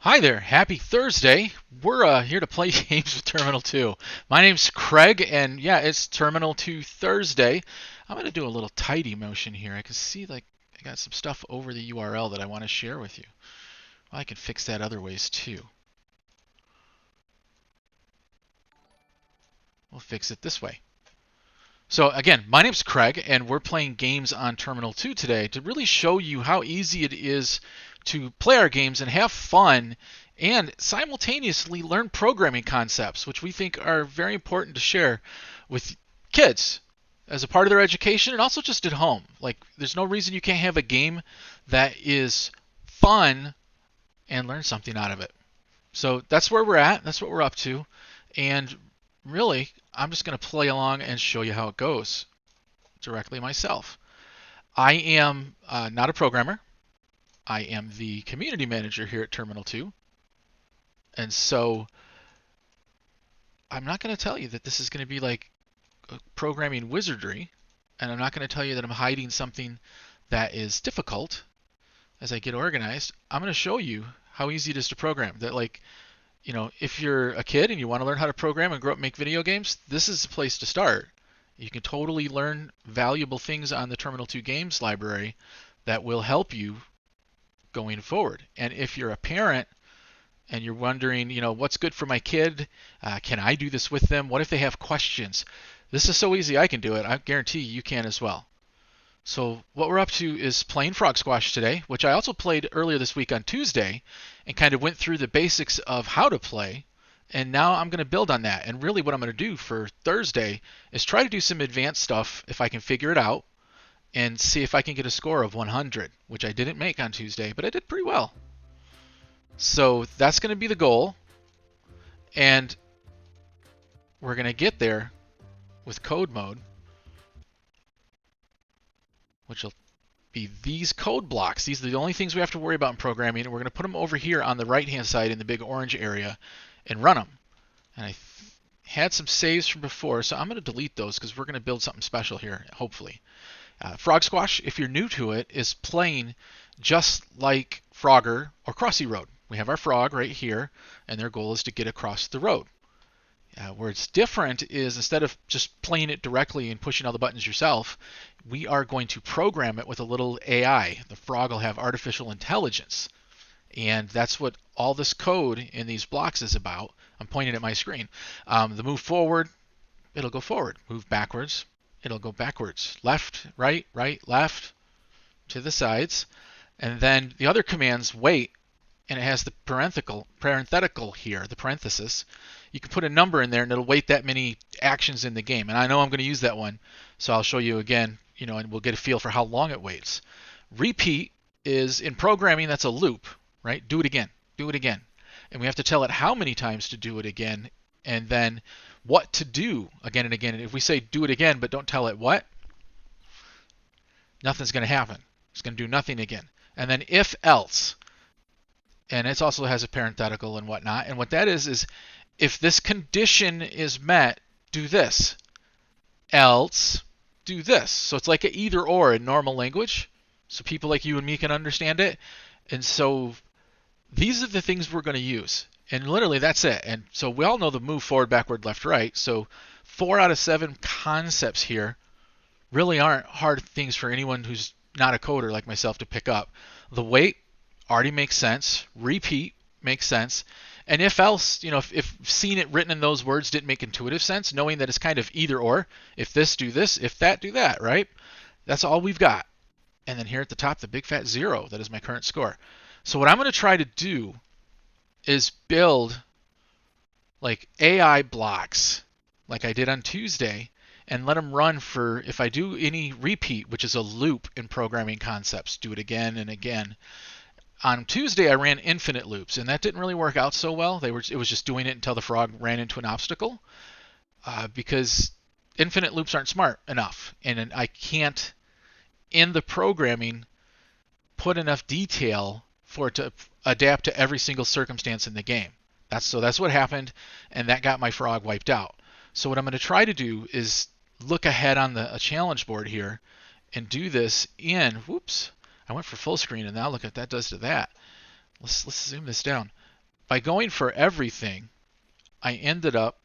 Hi there, happy Thursday. We're here to play games with Terminal 2. My name's Craig, and yeah, it's Terminal 2 Thursday. I'm going to do a little tidy motion here. I can see like I got some stuff over the URL that I want to share with you. Well, I can fix that other ways too. We'll fix it this way. So again, my name's Craig, and we're playing games on Terminal 2 today to really show you how easy it is to play our games and have fun and simultaneously learn programming concepts, which we think are very important to share with kids as a part of their education and also just at home. Like, there's no reason you can't have a game that is fun and learn something out of it. So that's where we're at. That's what we're up to. And really, I'm just going to play along and show you how it goes directly myself. I am not a programmer. I am the community manager here at Terminal 2. And so I'm not going to tell you that this is going to be like programming wizardry. And I'm not going to tell you that I'm hiding something that is difficult as I get organized. I'm going to show you how easy it is to program. That, like, you know, if you're a kid and you want to learn how to program and grow up and make video games, this is the place to start. You can totally learn valuable things on the Terminal 2 Games library that will help you going forward. And if you're a parent and you're wondering, you know, what's good for my kid? Can I do this with them? What if they have questions? This is so easy I can do it. I guarantee you can as well. So what we're up to is playing Frog Squash today, which I also played earlier this week on Tuesday and kind of went through the basics of how to play. And now I'm going to build on that. And really what I'm going to do for Thursday is try to do some advanced stuff if I can figure it out and see if I can get a score of 100, which I didn't make on Tuesday, but I did pretty well. So that's going to be the goal. And we're going to get there with code mode, which will be these code blocks. These are the only things we have to worry about in programming. And we're going to put them over here on the right-hand side in the big orange area and run them. And I had some saves from before, so I'm going to delete those because we're going to build something special here, hopefully. Frog Squash, if you're new to it, is playing just like Frogger or Crossy Road. We have our frog right here, and their goal is to get across the road. Where it's different is instead of just playing it directly and pushing all the buttons yourself, we are going to program it with a little AI. The frog will have artificial intelligence. And that's what all this code in these blocks is about. I'm pointing at my screen. The move forward, it'll go forward. Move backwards, it'll go backwards. Left, right, left, to the sides. And then the other commands wait, and it has the parenthetical here, the parenthesis. You can put a number in there and it'll wait that many actions in the game. And I know I'm going to use that one, so I'll show you again, you know, and we'll get a feel for how long it waits. Repeat is, in programming, that's a loop, right? Do it again, do it again. And we have to tell it how many times to do it again, and then what to do again and again. And if we say do it again but don't tell it what, nothing's going to happen. It's going to do nothing again. And then if else, and it also has a parenthetical and whatnot. And what that is if this condition is met, do this. Else, do this. So it's like an either or in normal language, so people like you and me can understand it. And so these are the things we're going to use. And literally that's it. And so we all know the move forward, backward, left, right. So 4 out of 7 concepts here really aren't hard things for anyone who's not a coder like myself to pick up. The wait already makes sense. Repeat makes sense. And if else, you know, if seeing it written in those words didn't make intuitive sense, knowing that it's kind of either or, if this, do this, if that, do that, right? That's all we've got. And then here at the top, the big fat 0, that is my current score. So what I'm going to try to do is build like AI blocks like I did on Tuesday and let them run for, if I do any repeat, which is a loop in programming concepts, do it again and again. On Tuesday, I ran infinite loops, and that didn't really work out so well. It was just doing it until the frog ran into an obstacle, because infinite loops aren't smart enough, and I can't, in the programming, put enough detail for it to adapt to every single circumstance in the game. That's what happened, and that got my frog wiped out. So what I'm going to try to do is look ahead on the challenge board here and do this in, whoops, I went for full screen, and now look at what that does to that. Let's zoom this down. by going for everything, I ended up,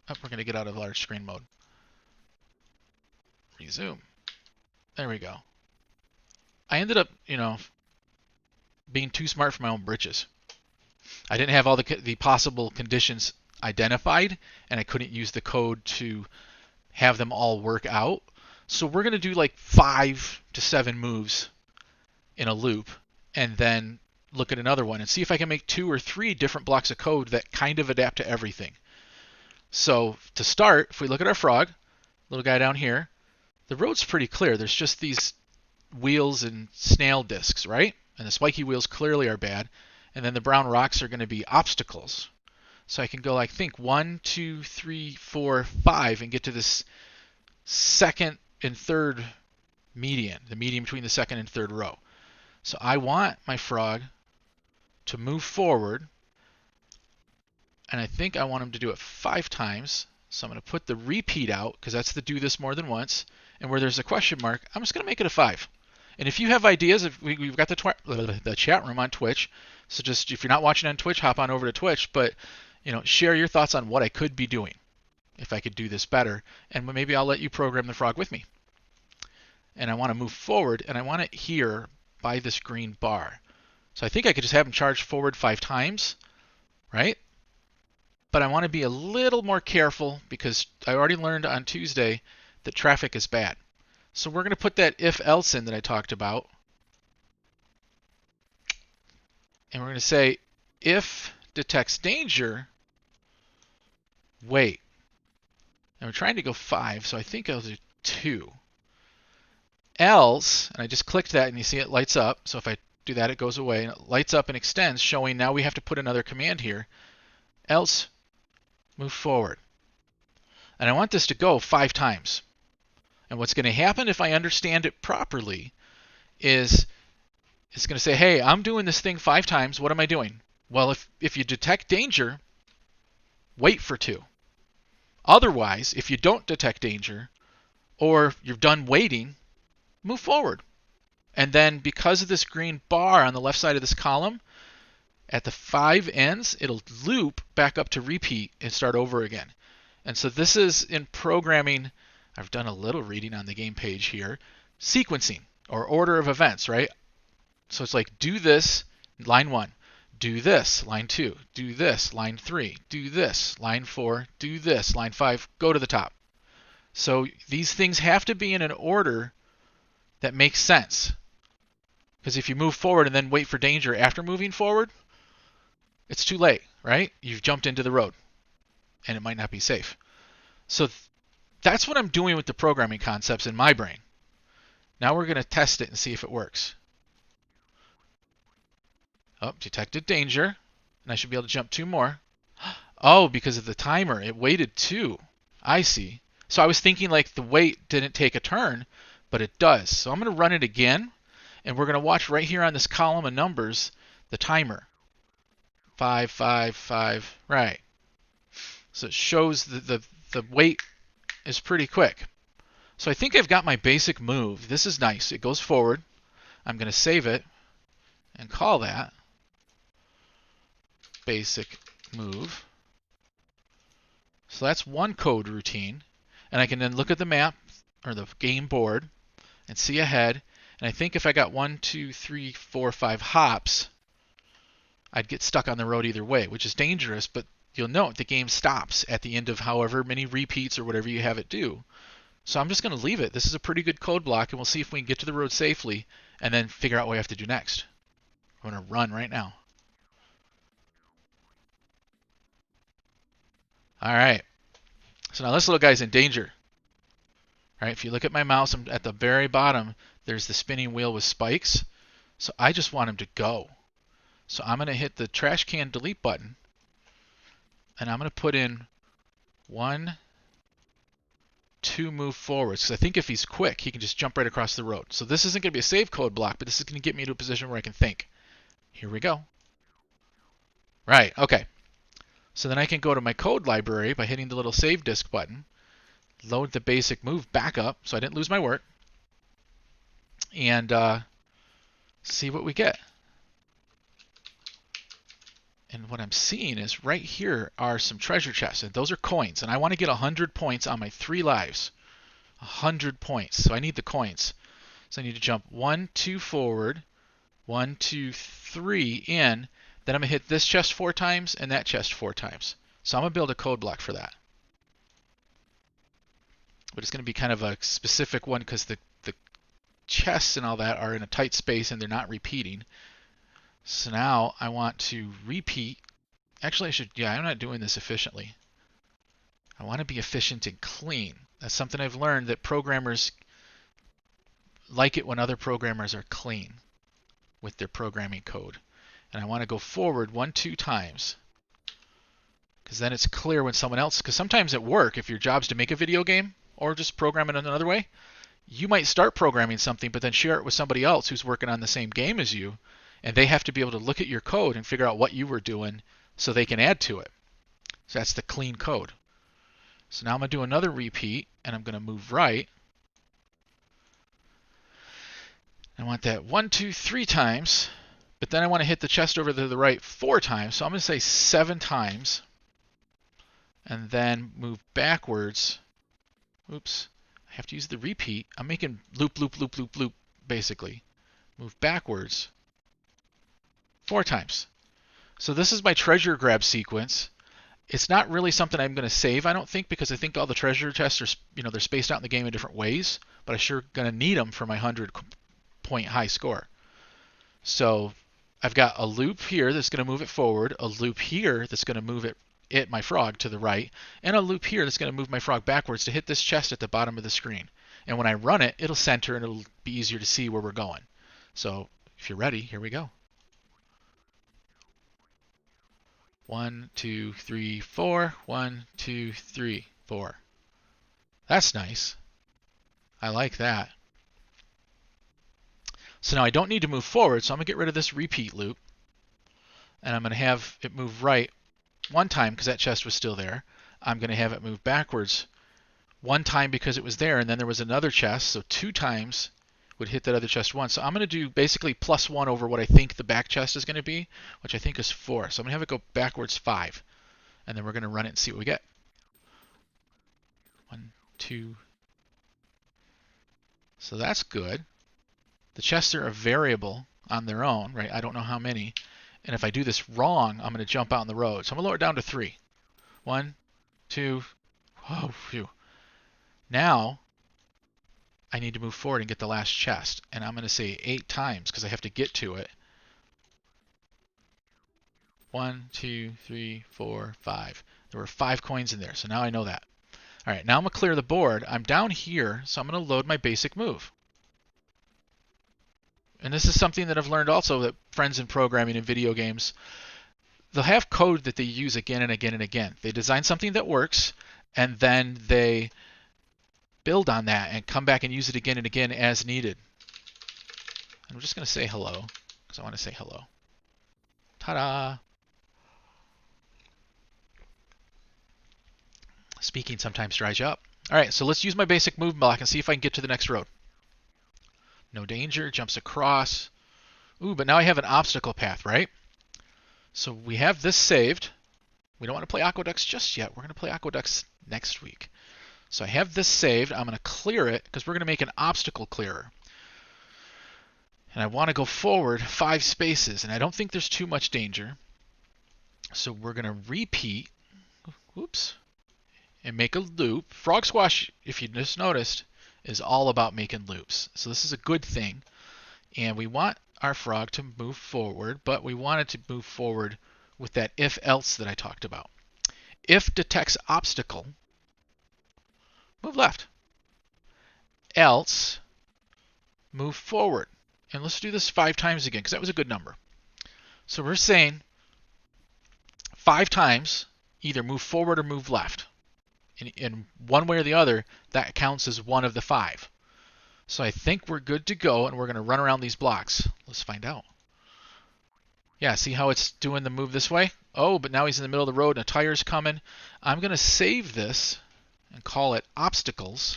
oh, we're going to get out of large screen mode. Resume. There we go. I ended up, being too smart for my own britches. I didn't have all the possible conditions identified, and I couldn't use the code to have them all work out. So we're going to do like 5 to 7 moves in a loop, and then look at another one and see if I can make 2 or 3 different blocks of code that kind of adapt to everything. So to start, if we look at our frog, little guy down here, the road's pretty clear. There's just these wheels and snail discs, right? And the spiky wheels clearly are bad. And then the brown rocks are going to be obstacles. So I can go, I think, 1, 2, 3, 4, 5, and get to this second and third median, the median between the second and third row. So I want my frog to move forward, and I think I want him to do it 5 times. So I'm going to put the repeat out, because that's the do this more than once. And where there's a question mark, I'm just going to make it a 5. And if you have ideas, we've got the chat room on Twitch. So just if you're not watching on Twitch, hop on over to Twitch. But share your thoughts on what I could be doing if I could do this better. And maybe I'll let you program the frog with me. And I want to move forward, and I want it here by this green bar. So I think I could just have him charge forward 5 times, right? But I want to be a little more careful because I already learned on Tuesday that traffic is bad. So we're going to put that if-else in that I talked about. And we're going to say, if detects danger, wait. And we're trying to go 5, so I think I'll do 2. Else, and I just clicked that and you see it lights up. So if I do that, it goes away. And it lights up and extends, showing now we have to put another command here. Else, move forward. And I want this to go 5 times. And what's going to happen if I understand it properly is it's going to say, hey, I'm doing this thing 5 times. What am I doing? Well, if you detect danger, wait for 2. Otherwise, if you don't detect danger or you're done waiting, move forward. And then because of this green bar on the left side of this column, at the 5 ends, it'll loop back up to repeat and start over again. And so this is in programming. I've done a little reading on the game page here. Sequencing or order of events, right? So it's like do this, line 1. Do this, line 2. Do this, line 3. Do this, line 4. Do this, line 5. Go to the top. So these things have to be in an order that makes sense. Because if you move forward and then wait for danger after moving forward, it's too late, right? You've jumped into the road and it might not be safe. So that's what I'm doing with the programming concepts in my brain. Now we're going to test it and see if it works. Oh, detected danger. And I should be able to jump 2 more. Oh, because of the timer, it waited 2. I see. So I was thinking like the wait didn't take a turn, but it does. So I'm going to run it again, and we're going to watch right here on this column of numbers the timer. 5, 5, 5, right. So it shows the wait is pretty quick. So I think I've got my basic move. This is nice. It goes forward. I'm going to save it and call that basic move. So that's one code routine. And I can then look at the map or the game board and see ahead. And I think if I got 1, 2, 3, 4, 5 hops, I'd get stuck on the road either way, which is dangerous, but you'll note the game stops at the end of however many repeats or whatever you have it do. So I'm just going to leave it. This is a pretty good code block, and we'll see if we can get to the road safely and then figure out what we have to do next. I'm going to run right now. All right. So now this little guy's in danger. All right, if you look at my mouse, I'm at the very bottom, there's the spinning wheel with spikes. So I just want him to go. So I'm going to hit the trash can delete button, and I'm going to put in 1, 2 move forwards, because I think if he's quick, he can just jump right across the road. So this isn't going to be a save code block, but this is going to get me to a position where I can think. Here we go. Right, okay. So then I can go to my code library by hitting the little save disk button, load the basic move back up so I didn't lose my work, and see what we get. And what I'm seeing is right here are some treasure chests, and those are coins. And I want to get 100 points on my 3 lives. 100 points. So I need the coins. So I need to jump 1, 2 forward, 1, 2, 3 in. Then I'm going to hit this chest 4 times and that chest 4 times. So I'm going to build a code block for that. But it's going to be kind of a specific one because the chests and all that are in a tight space and they're not repeating. So now I want to repeat. Actually, I'm not doing this efficiently. I want to be efficient and clean. That's something I've learned, that programmers like it when other programmers are clean with their programming code. And I want to go forward 1, 2 times. Because then it's clear when someone else, because sometimes at work, if your job's to make a video game or just program it another way, you might start programming something but then share it with somebody else who's working on the same game as you, and they have to be able to look at your code and figure out what you were doing so they can add to it. So that's the clean code. So now I'm going to do another repeat, and I'm going to move right. I want that 1, 2, 3 times, but then I want to hit the chest over to the right 4 times, so I'm going to say 7 times, and then move backwards. Oops. I have to use the repeat. I'm making loop, loop, loop, loop, loop, basically. Move backwards 4 times. So this is my treasure grab sequence. It's not really something I'm going to save, I don't think, because I think all the treasure chests are, they're spaced out in the game in different ways, but I'm sure going to need them for my 100-point high score. So I've got a loop here that's going to move it forward, a loop here that's going to move my frog to the right, and a loop here that's going to move my frog backwards to hit this chest at the bottom of the screen. And when I run it, it'll center and it'll be easier to see where we're going. So if you're ready, here we go. 1, 2, 3, 4. 1, 2, 3, 4. That's nice. I like that. So now I don't need to move forward, so I'm going to get rid of this repeat loop. And I'm going to have it move right 1 time because that chest was still there. I'm going to have it move backwards 1 time because it was there, and then there was another chest, so 2 times would hit that other chest once. So I'm going to do basically +1 over what I think the back chest is going to be, which I think is 4. So I'm going to have it go backwards 5, and then we're going to run it and see what we get. 1, 2. So that's good. The chests are a variable on their own, right? I don't know how many. And if I do this wrong, I'm going to jump out in the road. So I'm going to lower it down to 3. 1, 2. Oh, phew. Now I need to move forward and get the last chest. And I'm going to say 8 times because I have to get to it. 1, 2, 3, 4, 5. There were 5 coins in there, so now I know that. All right, now I'm going to clear the board. I'm down here, so I'm going to load my basic move. And this is something that I've learned also, that friends in programming and video games, they'll have code that they use again and again and again. They design something that works, and then they build on that and come back and use it again and again as needed. I'm just going to say hello, because I want to say hello. Ta-da! Speaking sometimes dries you up. All right, so let's use my basic move block and see if I can get to the next road. No danger, jumps across. Ooh, but now I have an obstacle path, right? So we have this saved. We don't want to play Aqueducts just yet. We're going to play Aqueducts next week. So I have this saved. I'm going to clear it because we're going to make an obstacle clearer. And I want to go forward 5 spaces, and I don't think there's too much danger. So we're going to repeat, whoops, and make a loop. Frog Squash, if you just noticed, is all about making loops. So this is a good thing. And we want our frog to move forward, but we want it to move forward with that if-else that I talked about. If detects obstacle, move left. Else, move forward. And let's do this 5 times again, because that was a good number. So we're saying 5 times, either move forward or move left. In one way or the other, that counts as one of the 5. So I think we're good to go, and we're going to run around these blocks. Let's find out. Yeah, see how it's doing the move this way? Oh, but now he's in the middle of the road and a tire's coming. I'm going to save this and call it obstacles.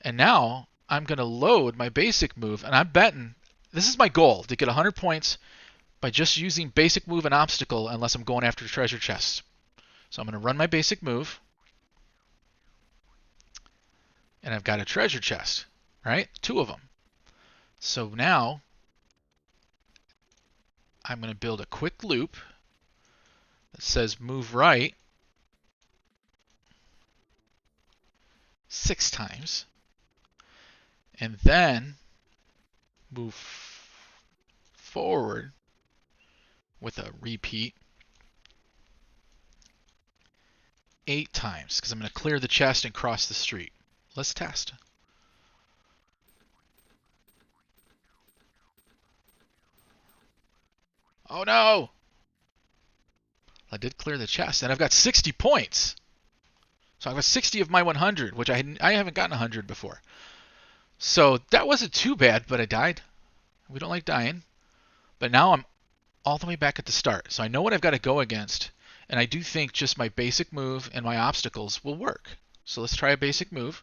And now I'm going to load my basic move, and I'm betting, this is my goal, to get 100 points by just using basic move and obstacle unless I'm going after treasure chests. So I'm going to run my basic move. And I've got a treasure chest, right? 2 of them. So now I'm going to build a quick loop that says move right 6 times. And then move forward with a repeat 8 times, because I'm going to clear the chest and cross the street. Let's test. Oh no! I did clear the chest, and I've got 60 points. So I've got 60 of my 100, which I haven't gotten 100 before. So that wasn't too bad, but I died. We don't like dying. But now I'm all the way back at the start. So I know what I've got to go against, and I do think just my basic move and my obstacles will work. So let's try a basic move.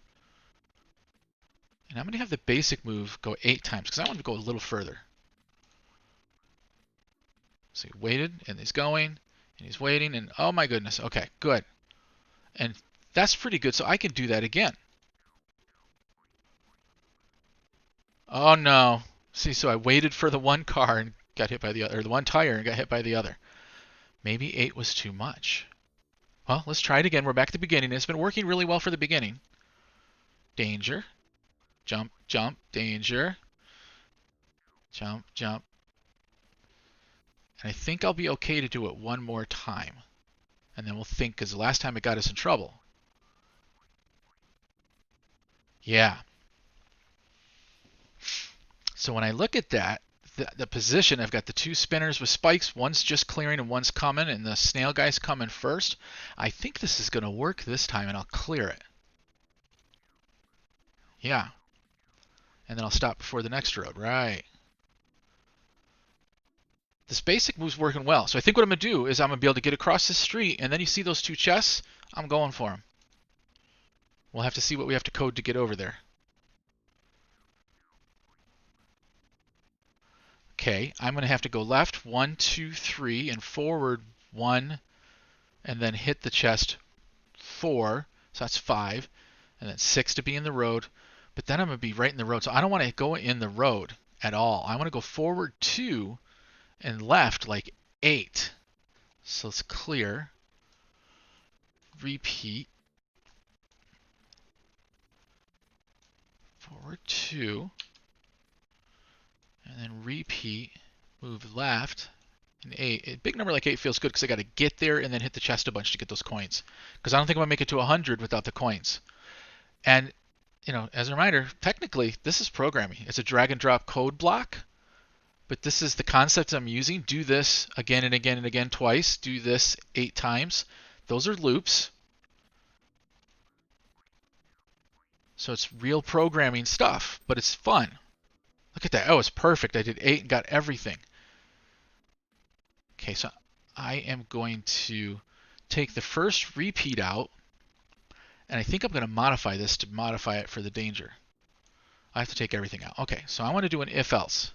And I'm going to have the basic move go 8 times, because I want to go a little further. So he waited, and he's going, and he's waiting, and oh my goodness. Okay, good. And that's pretty good, so I can do that again. Oh no. See, so I waited for the one car and got hit by the other, or the one tire and got hit by the other. Maybe 8 was too much. Well, let's try it again. We're back at the beginning. It's been working really well for the beginning. Danger. Jump, jump, danger. Jump, jump. And I think I'll be okay to do it one more time. And then we'll think, because the last time it got us in trouble. Yeah. So when I look at that, the position, I've got the 2 spinners with spikes. One's just clearing and one's coming, and the snail guy's coming first. I think this is going to work this time, and I'll clear it. Yeah. And then I'll stop before the next road. Right. This basic move's working well. So I think what I'm going to do is I'm going to be able to get across the street, and then you see those 2 chests? I'm going for them. We'll have to see what we have to code to get over there. Okay, I'm going to have to go left 1, 2, 3, and forward 1, and then hit the chest 4, so that's 5, and then 6 to be in the road. But then I'm going to be right in the road, so I don't want to go in the road at all. I want to go forward 2 and left like 8. So let's clear, repeat, forward 2, and then repeat, move left, and 8. A big number like 8 feels good because I got to get there and then hit the chest a bunch to get those coins. Because I don't think I'm going to make it to 100 without the coins. And, you know, as a reminder, technically, this is programming. It's a drag and drop code block. But this is the concept I'm using. Do this again and again and again twice. Do this 8 times. Those are loops. So it's real programming stuff, but it's fun. Look at that. Oh, it's perfect. I did 8 and got everything. Okay, so I am going to take the first repeat out, and I think I'm going to modify this to modify it for the danger. I have to take everything out. Okay, so I want to do an if-else.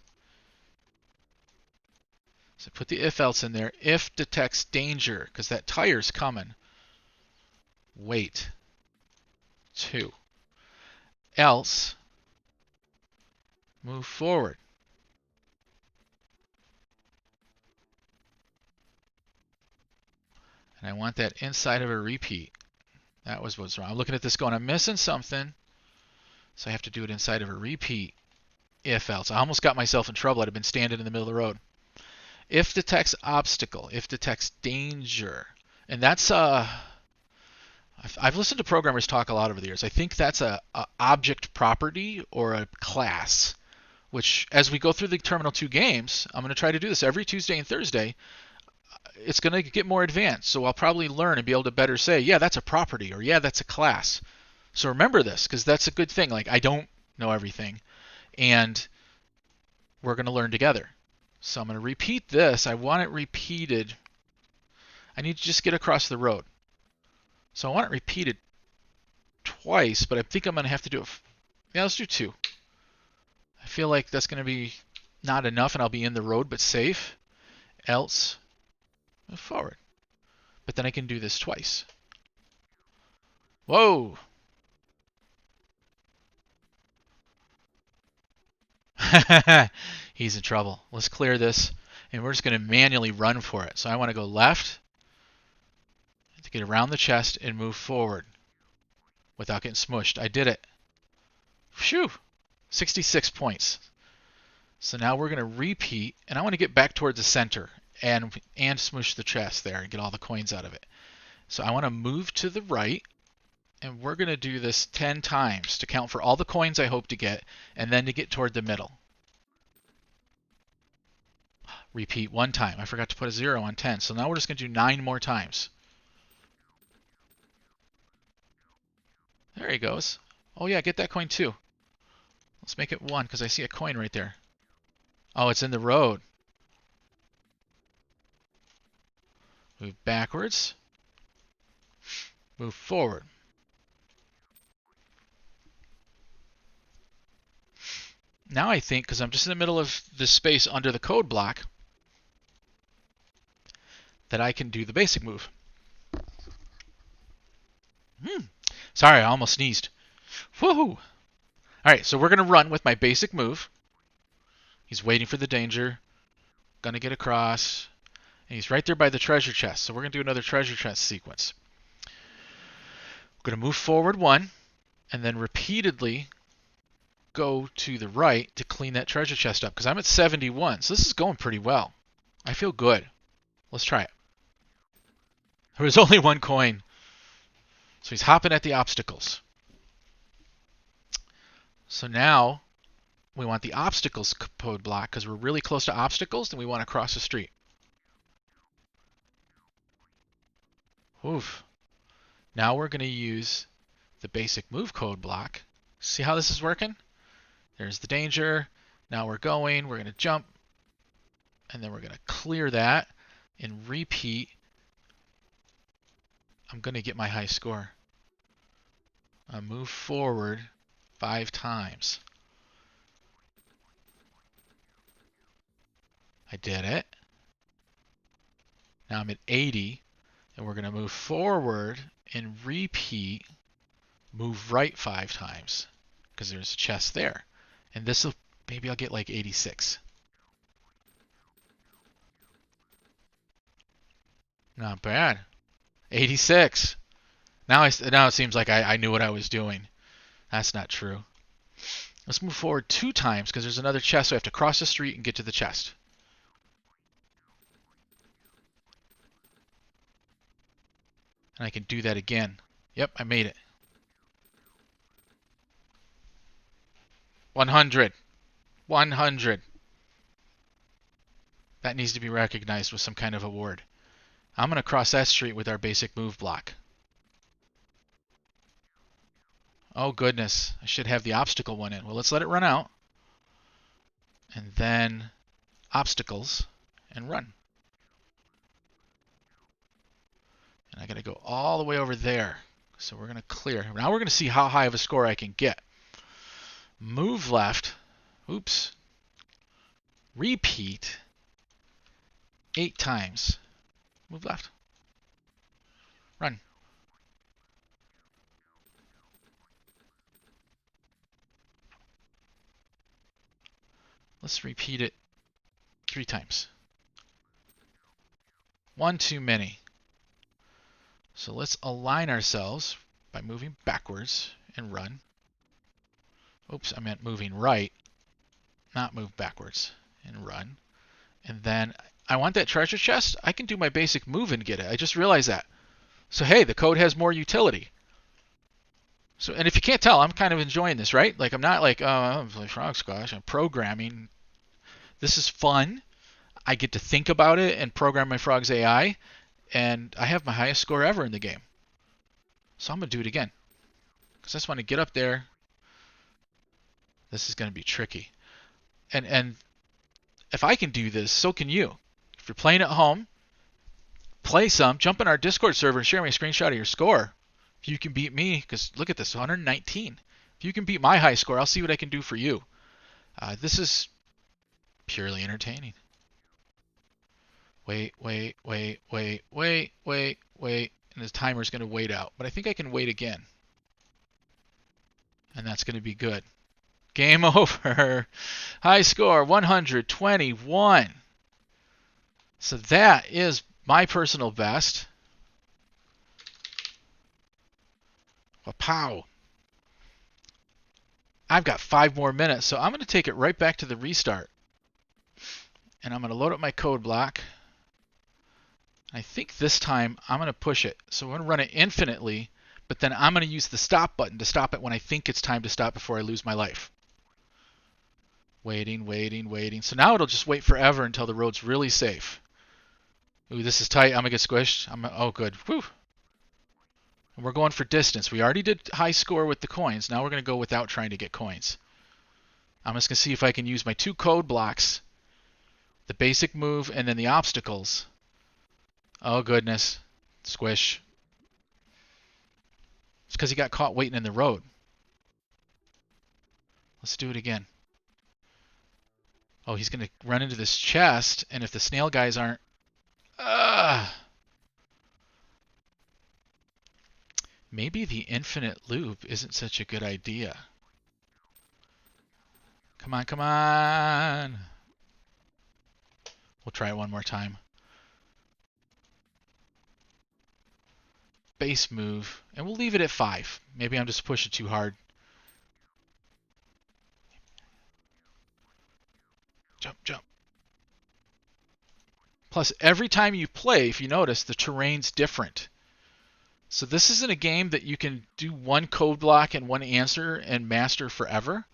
So put the if-else in there. If detects danger, because that tire's coming. Wait. 2. Else, move forward. And I want that inside of a repeat. That was what's wrong. I'm looking at this going, I'm missing something. So I have to do it inside of a repeat. If else. I almost got myself in trouble. I'd have been standing in the middle of the road. If detects obstacle. If detects danger. And that's I've listened to programmers talk a lot over the years. I think that's a object property or a class, which as we go through the Terminal 2 games, I'm going to try to do this every Tuesday and Thursday. It's going to get more advanced, so I'll probably learn and be able to better say, yeah, that's a property, or yeah, that's a class. So remember this, because that's a good thing. Like, I don't know everything, and we're going to learn together. So I'm going to repeat this. I want it repeated. I need to just get across the road. So I want it repeated twice, but I think I'm going to have to do it. Yeah, let's do 2. I feel like that's going to be not enough, and I'll be in the road but safe. else move forward. But then I can do this twice. Whoa! He's in trouble. Let's clear this, and we're just going to manually run for it. So I want to go left to get around the chest and move forward without getting smushed. I did it. Phew! 66 points. So now we're going to repeat, and I want to get back towards the center and smush the chest there and get all the coins out of it. So I want to move to the right, and we're going to do this 10 times to count for all the coins I hope to get, and then to get toward the middle. Repeat 1 time. I forgot to put a 0 on 10. So now we're just going to do 9 more times. There he goes. Oh yeah, get that coin too. Let's make it 1 because I see a coin right there. Oh, it's in the road. Move backwards. Move forward. Now I think, because I'm just in the middle of this space under the code block, that I can do the basic move. Sorry, I almost sneezed. Woohoo! Alright, so we're going to run with my basic move. He's waiting for the danger. Gonna get across. And he's right there by the treasure chest. So we're going to do another treasure chest sequence. We're going to move forward 1, and then repeatedly go to the right to clean that treasure chest up, because I'm at 71. So this is going pretty well. I feel good. Let's try it. There was only 1 coin. So he's hopping at the obstacles. So now we want the obstacles code block because we're really close to obstacles and we want to cross the street. Oof. Now we're going to use the basic move code block. See how this is working? There's the danger. Now we're going. We're going to jump. And then we're going to clear that and repeat. I'm going to get my high score. I'll move forward 5 times. I did it. Now I'm at 80, and we're going to move forward and repeat, move right 5 times, because there's a chest there. And this will, maybe I'll get like 86. Not bad. 86. Now it seems like I knew what I was doing. That's not true. Let's move forward 2 times, because there's another chest, so I have to cross the street and get to the chest. And I can do that again. Yep, I made it. 100. 100. That needs to be recognized with some kind of award. I'm going to cross that street with our basic move block. Oh goodness, I should have the obstacle one in. Well, let's let it run out. And then obstacles and run. And I got to go all the way over there. So we're going to clear. Now we're going to see how high of a score I can get. Move left. Oops. Repeat 8 times. Move left. Run. Let's repeat it 3 times. 1 too many. So let's align ourselves by moving backwards and run. Oops, I meant moving right, not move backwards and run. And then I want that treasure chest. I can do my basic move and get it. I just realized that. So hey, the code has more utility. So, and if you can't tell, I'm kind of enjoying this, right? Like I'm not like, oh, I'm playing Frog Squash. I'm programming. This is fun. I get to think about it and program my Frog's AI. And I have my highest score ever in the game. So I'm going to do it again. Because I just want to get up there. This is going to be tricky. And if I can do this, so can you. If you're playing at home, play some, jump in our Discord server and share me a screenshot of your score. If you can beat me, because look at this, 119. If you can beat my high score, I'll see what I can do for you. This is purely entertaining. Wait, wait, wait, wait, wait, wait, wait. And the timer's going to wait out. But I think I can wait again. And that's going to be good. Game over. High score 121. So that is my personal best. Wow. I've got 5 more minutes, so I'm going to take it right back to the restart. And I'm going to load up my code block. I think this time I'm going to push it. So I'm going to run it infinitely, but then I'm going to use the stop button to stop it when I think it's time to stop before I lose my life. Waiting, waiting, waiting. So now it'll just wait forever until the road's really safe. Ooh, this is tight. I'm going to get squished. Oh, good. Whew. And we're going for distance. We already did high score with the coins. Now we're going to go without trying to get coins. I'm just going to see if I can use my 2 code blocks, the basic move, and then the obstacles. Oh, goodness. Squish. It's because he got caught waiting in the road. Let's do it again. Oh, he's going to run into this chest, and if the snail guys aren't... Maybe the infinite loop isn't such a good idea. Come on, come on. We'll try it one more time. Base move, and we'll leave it at 5. Maybe I'm just pushing too hard. Jump, jump. Plus, every time you play, if you notice, the terrain's different. So this isn't a game that you can do one code block and one answer and master forever.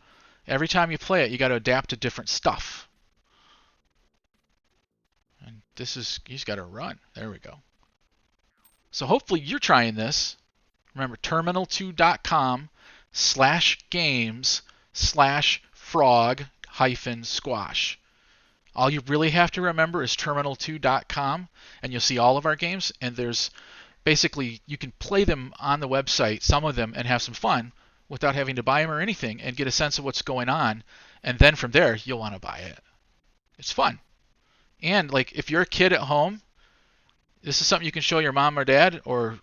Every time you play it, you got to adapt to different stuff. And this is, he's got to run. There we go. So hopefully you're trying this. Remember, terminal2.com/games/frog-squash. All you really have to remember is terminal2.com, and you'll see all of our games. And there's basically, you can play them on the website, some of them, and have some fun without having to buy them or anything, and get a sense of what's going on. And then from there, you'll want to buy it. It's fun. And like, if you're a kid at home, this is something you can show your mom or dad or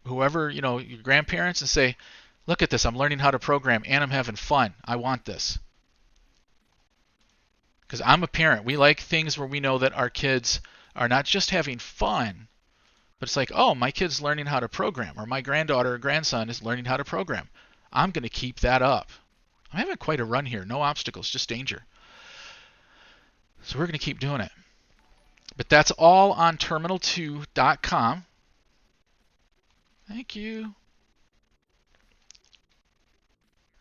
whoever, you know, your grandparents, and say, look at this, I'm learning how to program and I'm having fun. I want this. Because I'm a parent. We like things where we know that our kids are not just having fun, but it's like, oh, my kid's learning how to program, or my granddaughter or grandson is learning how to program. I'm going to keep that up. I'm having quite a run here. No obstacles, just danger. So we're going to keep doing it. But that's all on terminal2.com. Thank you.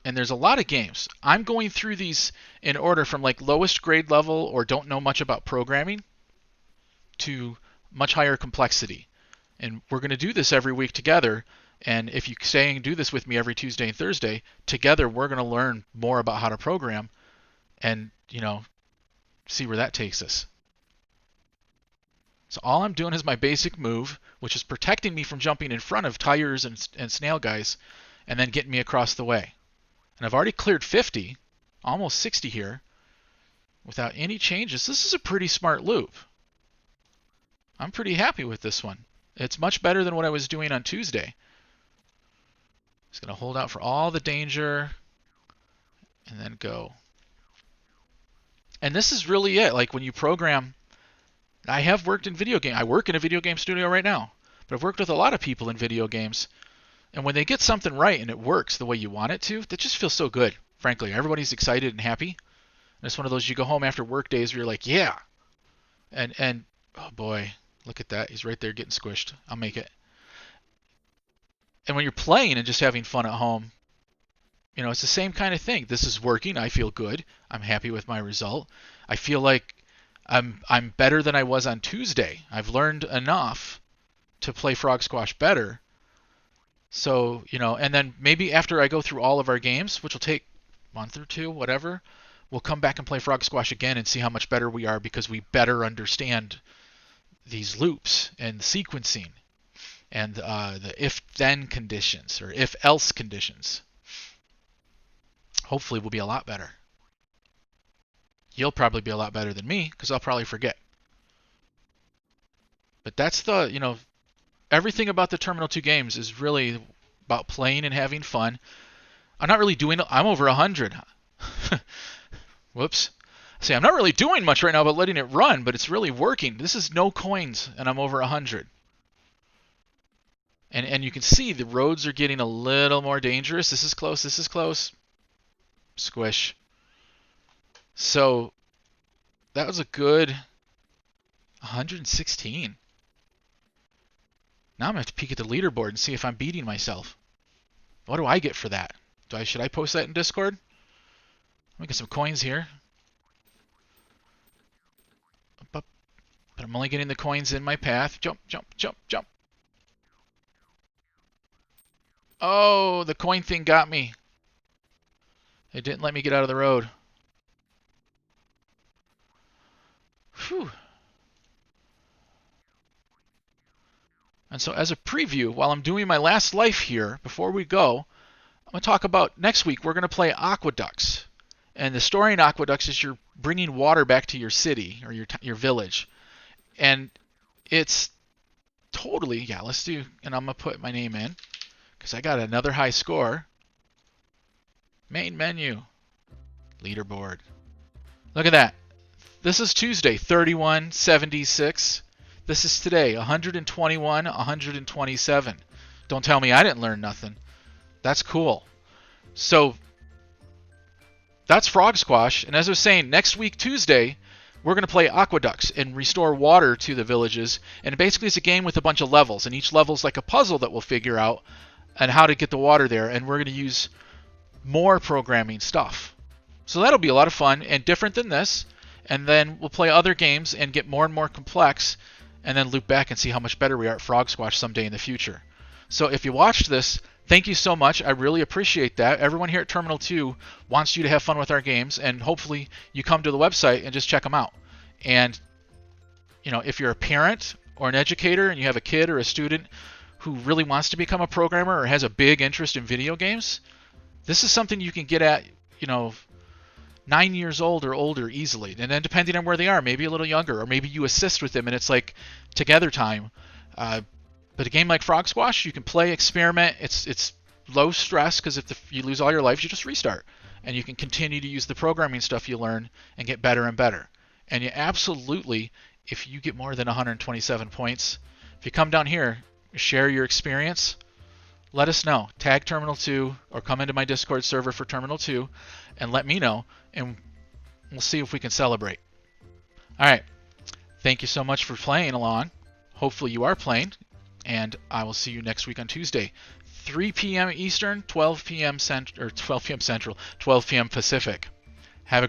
And there's a lot of games. I'm going through these in order from like lowest grade level or don't know much about programming to much higher complexity. And we're going to do this every week together. And if you stay and do this with me every Tuesday and Thursday, together we're going to learn more about how to program and, you know, see where that takes us. So all I'm doing is my basic move, which is protecting me from jumping in front of tires and snail guys, and then getting me across the way. And I've already cleared 50, almost 60 here, without any changes. This is a pretty smart loop. I'm pretty happy with this one. It's much better than what I was doing on Tuesday. Just going to hold out for all the danger and then go. And this is really it. Like when you program, I have worked in video game. I work in a video game studio right now, but I've worked with a lot of people in video games. And when they get something right and it works the way you want it to, that just feels so good, frankly. Everybody's excited and happy. And it's one of those you go home after work days where you're like, yeah. And oh boy, look at that. He's right there getting squished. I'll make it. And when you're playing and just having fun at home, you know, it's the same kind of thing. This is working. I feel good. I'm happy with my result. I feel like I'm better than I was on Tuesday. I've learned enough to play Frog Squash better. So, you know, and then maybe after I go through all of our games, which will take a month or two, whatever, we'll come back and play Frog Squash again and see how much better we are because we better understand these loops and the sequencing and the if-then conditions or if-else conditions. Hopefully we'll be a lot better. You'll probably be a lot better than me because I'll probably forget. But that's the, everything about the Terminal 2 games is really about playing and having fun. I'm not really doing, I'm over 100. Whoops. See, I'm not really doing much right now but letting it run, but it's really working. This is no coins, and I'm over 100. And you can see the roads are getting a little more dangerous. This is close, this is close. Squish. So, that was a good 116. Now I'm going to have to peek at the leaderboard and see if I'm beating myself. What do I get for that? Should I post that in Discord? Let me get some coins here. But I'm only getting the coins in my path. Jump, jump, jump, jump. Oh, the coin thing got me. It didn't let me get out of the road. Whew. And so as a preview, while I'm doing my last life here, before we go, I'm going to talk about next week we're going to play Aqueducts. And the story in Aqueducts is you're bringing water back to your city or your village. And it's totally, yeah, let's do, and I'm going to put my name in because I got another high score. Main menu, leaderboard. Look at that. This is Tuesday, 3176. This is today, 121, 127. Don't tell me I didn't learn nothing. That's cool. So, that's Frog Squash. And as I was saying, next week, Tuesday, we're going to play Aqueducts and restore water to the villages. And basically, it's a game with a bunch of levels. And each level is like a puzzle that we'll figure out and how to get the water there. And we're going to use more programming stuff. So that'll be a lot of fun and different than this. And then we'll play other games and get more and more complex and then loop back and see how much better we are at Frog Squash someday in the future. So if you watched this, thank you so much. I really appreciate that. Everyone here at Terminal 2 wants you to have fun with our games, and hopefully you come to the website and just check them out. And, if you're a parent or an educator and you have a kid or a student who really wants to become a programmer or has a big interest in video games, this is something you can get at, 9 years old or older easily. And then depending on where they are, maybe a little younger, or maybe you assist with them and it's like together time. But a game like Frog Squash, you can play, experiment. It's low stress because if you lose all your lives, you just restart. And you can continue to use the programming stuff you learn and get better and better. And you absolutely, if you get more than 127 points, if you come down here, share your experience, let us know. Tag Terminal 2 or come into my Discord server for Terminal 2 and let me know, and we'll see if we can celebrate. All right. Thank you so much for playing along. Hopefully you are playing, and I will see you next week on Tuesday, 3 p.m. Eastern, 12 p.m. Central, 12 p.m. Pacific.